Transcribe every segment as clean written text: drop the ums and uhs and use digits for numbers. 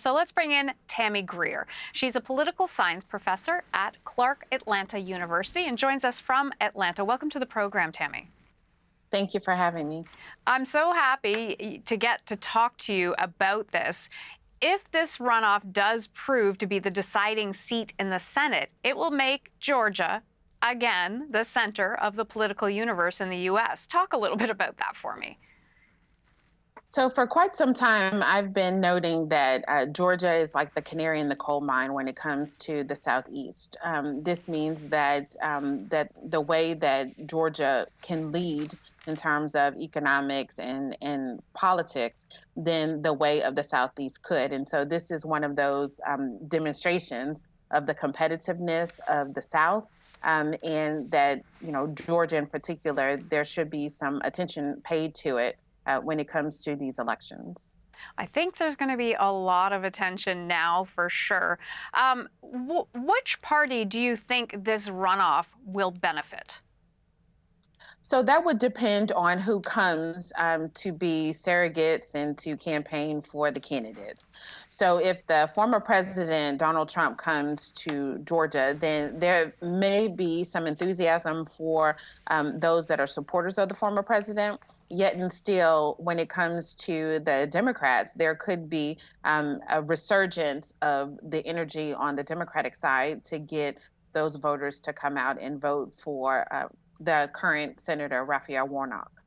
So let's bring in Tammy Greer. She's a political science professor at Clark Atlanta University and joins us from Atlanta. Welcome to the program, Tammy. Thank you for having me. I'm so happy to get to talk to you about this. If this runoff does prove to be the deciding seat in the Senate, it will make Georgia, again, the center of the political universe in the U.S. Talk a little bit about that for me. So for quite some time, I've been noting that Georgia is like the canary in the coal mine when it comes to the Southeast. This means that the way that Georgia can lead in terms of economics and politics, then the way of the Southeast could. And so this is one of those demonstrations of the competitiveness of the South. And that, Georgia in particular, there should be some attention paid to it when it comes to these elections. I think there's going to be a lot of attention now for sure. Which party do you think this runoff will benefit? So that would depend on who comes to be surrogates and to campaign for the candidates. So if the former president, Donald Trump, comes to Georgia, then there may be some enthusiasm for those that are supporters of the former president. Yet and still, when it comes to the Democrats, there could be a resurgence of the energy on the Democratic side to get those voters to come out and vote for the current Senator Raphael Warnock.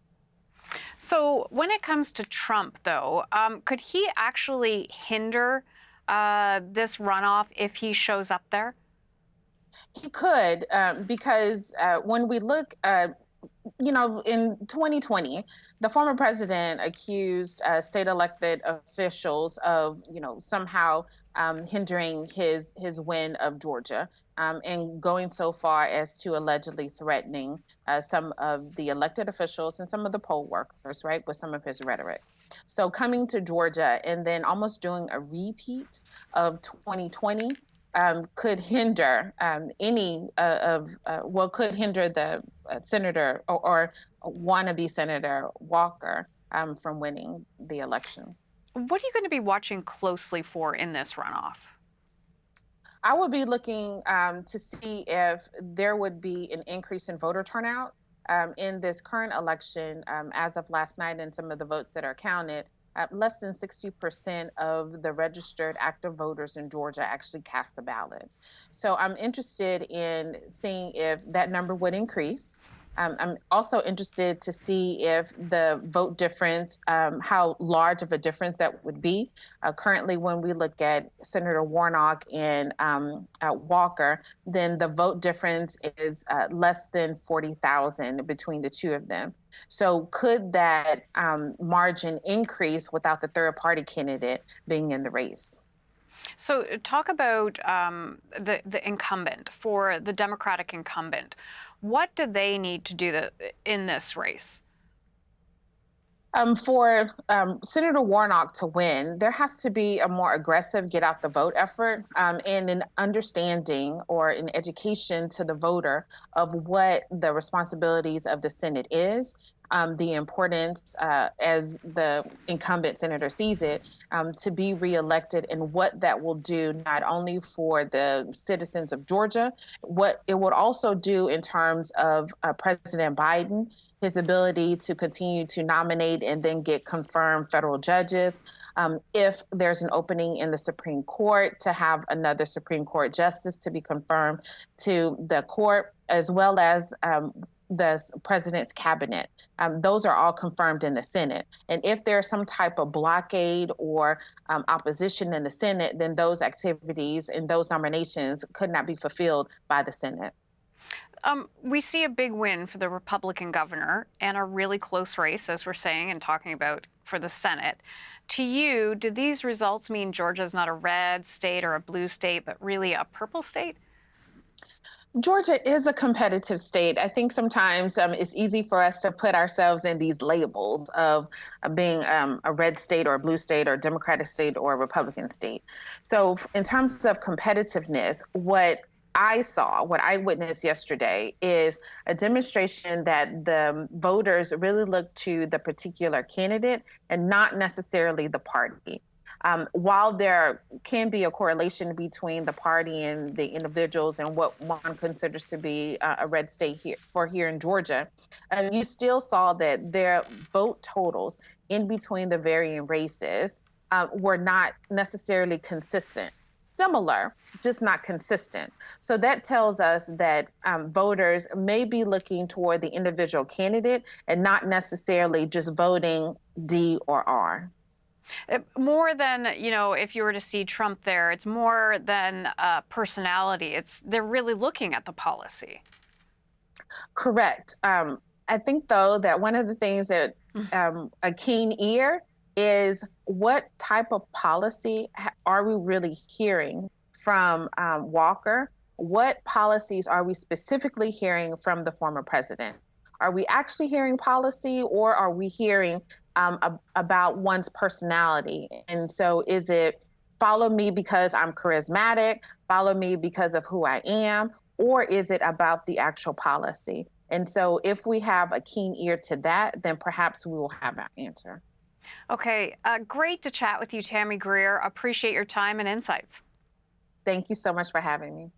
So when it comes to Trump, though, could he actually hinder this runoff if he shows up there? He could, because when we look in 2020, the former president accused state elected officials of, somehow hindering his win of Georgia and going so far as to allegedly threatening some of the elected officials and some of the poll workers, right, with some of his rhetoric. So coming to Georgia and then almost doing a repeat of 2020 could hinder could hinder the senator or wannabe Senator Walker from winning the election. What are you going to be watching closely for in this runoff? I would be looking to see if there would be an increase in voter turnout in this current election. As of last night and some of the votes that are counted, less than 60% of the registered active voters in Georgia actually cast the ballot. So I'm interested in seeing if that number would increase. I'm also interested to see if the vote difference, how large of a difference that would be. Currently, when we look at Senator Warnock and Walker, then the vote difference is less than 40,000 between the two of them. So could that margin increase without the third party candidate being in the race? So talk about the incumbent, for the Democratic incumbent. What do they need to do in this race? For Senator Warnock to win, there has to be a more aggressive get out the vote effort and an understanding or an education to the voter of what the responsibilities of the Senate is, the importance as the incumbent senator sees it, to be reelected, and what that will do not only for the citizens of Georgia, what it would also do in terms of President Biden, his ability to continue to nominate and then get confirmed federal judges. If there's an opening in the Supreme Court, to have another Supreme Court justice to be confirmed to the court, as well as the president's cabinet. Those are all confirmed in the Senate. And if there's some type of blockade or opposition in the Senate, then those activities and those nominations could not be fulfilled by the Senate. We see a big win for the Republican governor and a really close race, as we're saying and talking about, for the Senate. To you, do these results mean Georgia's not a red state or a blue state, but really a purple state? Georgia is a competitive state. I think sometimes it's easy for us to put ourselves in these labels of being a red state or a blue state or a Democratic state or a Republican state. So in terms of competitiveness, what I witnessed yesterday is a demonstration that the voters really look to the particular candidate and not necessarily the party. While there can be a correlation between the party and the individuals and what one considers to be a red state here in Georgia, you still saw that their vote totals in between the varying races were not necessarily consistent. Similar, just not consistent. So that tells us that voters may be looking toward the individual candidate and not necessarily just voting D or R. More than, you know, if you were to see Trump there, it's more than personality. They're really looking at the policy. Correct. I think, though, that one of the things that a keen ear is what type of policy are we really hearing from Walker? What policies are we specifically hearing from the former president? Are we actually hearing policy, or are we hearing about one's personality? And so is it follow me because I'm charismatic, follow me because of who I am, or is it about the actual policy? And so if we have a keen ear to that, then perhaps we will have our answer. Okay, great to chat with you, Tammy Greer. Appreciate your time and insights. Thank you so much for having me.